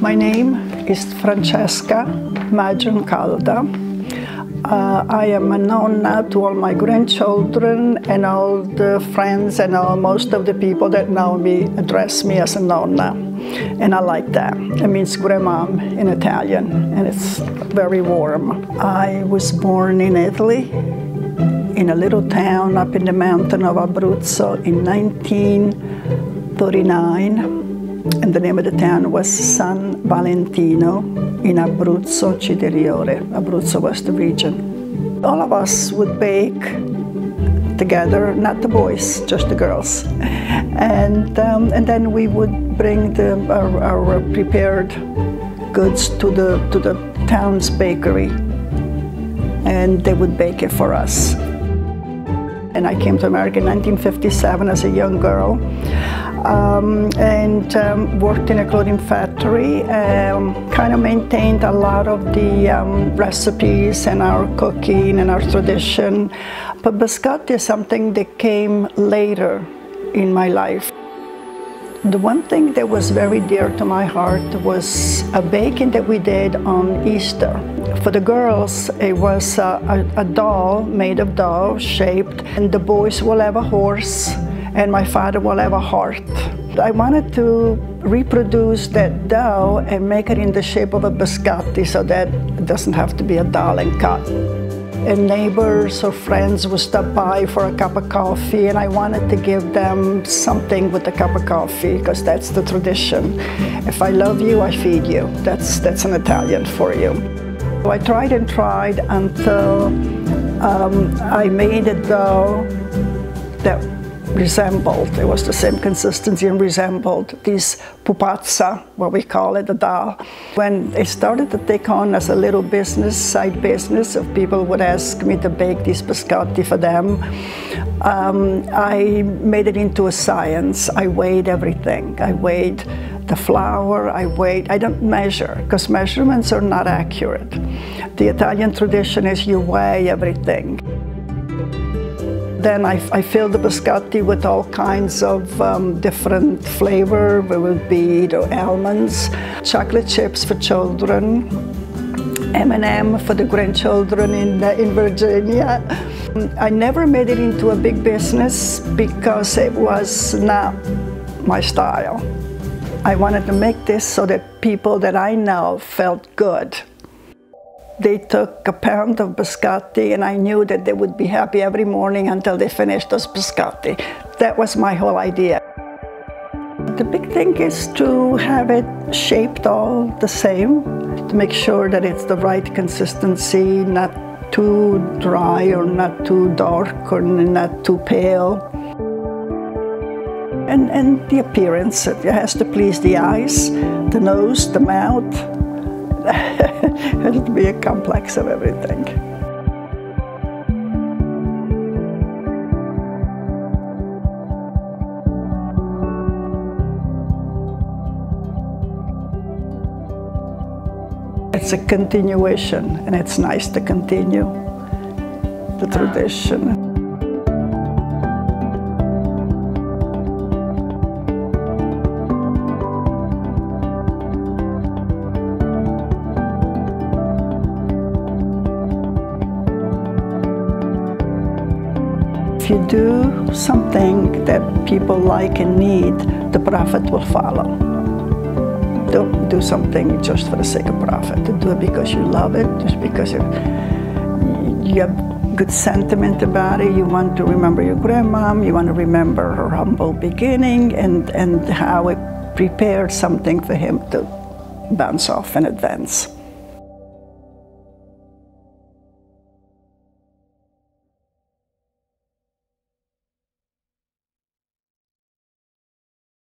My name is Francesca Maggioncalda. I am a nonna to all my grandchildren, and all the friends and most of the people that know me address me as a nonna. And I like that. It means grandmom in Italian, and it's very warm. I was born in Italy, in a little town up in the mountain of Abruzzo in 1939. And the name of the town was San Valentino in Abruzzo Citeriore. Abruzzo was the region. All of us would bake together, not the boys, just the girls. And then we would bring our prepared goods to the town's bakery, and they would bake it for us. And I came to America in 1957 as a young girl. Worked in a clothing factory, kind of maintained a lot of the recipes and our cooking and our tradition. But biscotti is something that came later in my life. The one thing that was very dear to my heart was a baking that we did on Easter. For the girls, it was a doll made of dough shaped, and the boys will have a horse, and my father will have a heart. I wanted to reproduce that dough and make it in the shape of a biscotti so that it doesn't have to be a doll and cut. And neighbors or friends would stop by for a cup of coffee, and I wanted to give them something with a cup of coffee, because that's the tradition. If I love you, I feed you. That's an Italian for you. So I tried and tried until I made a dough that resembled, it was the same consistency and resembled this pupazza, what we call it, the doll. When it started to take on as a little business, side business, of people would ask me to bake these biscotti for them, I made it into a science. I weighed everything. I weighed the flour, I don't measure, because measurements are not accurate. The Italian tradition is you weigh everything. Then I filled the biscotti with all kinds of different flavor. It would be almonds, chocolate chips for children, M&M for the grandchildren in Virginia. I never made it into a big business because it was not my style. I wanted to make this so that people that I know felt good. They took a pound of biscotti, and I knew that they would be happy every morning until they finished those biscotti. That was my whole idea. The big thing is to have it shaped all the same, to make sure that it's the right consistency, not too dry or not too dark or not too pale. And the appearance, it has to please the eyes, the nose, the mouth. It has to be a complex of everything. It's a continuation, and it's nice to continue the tradition. If you do something that people like and need, the profit will follow. Don't do something just for the sake of profit. Do it because you love it, just because you have good sentiment about it. You want to remember your grandmom, you want to remember her humble beginning and how it prepared something for him to bounce off and advance.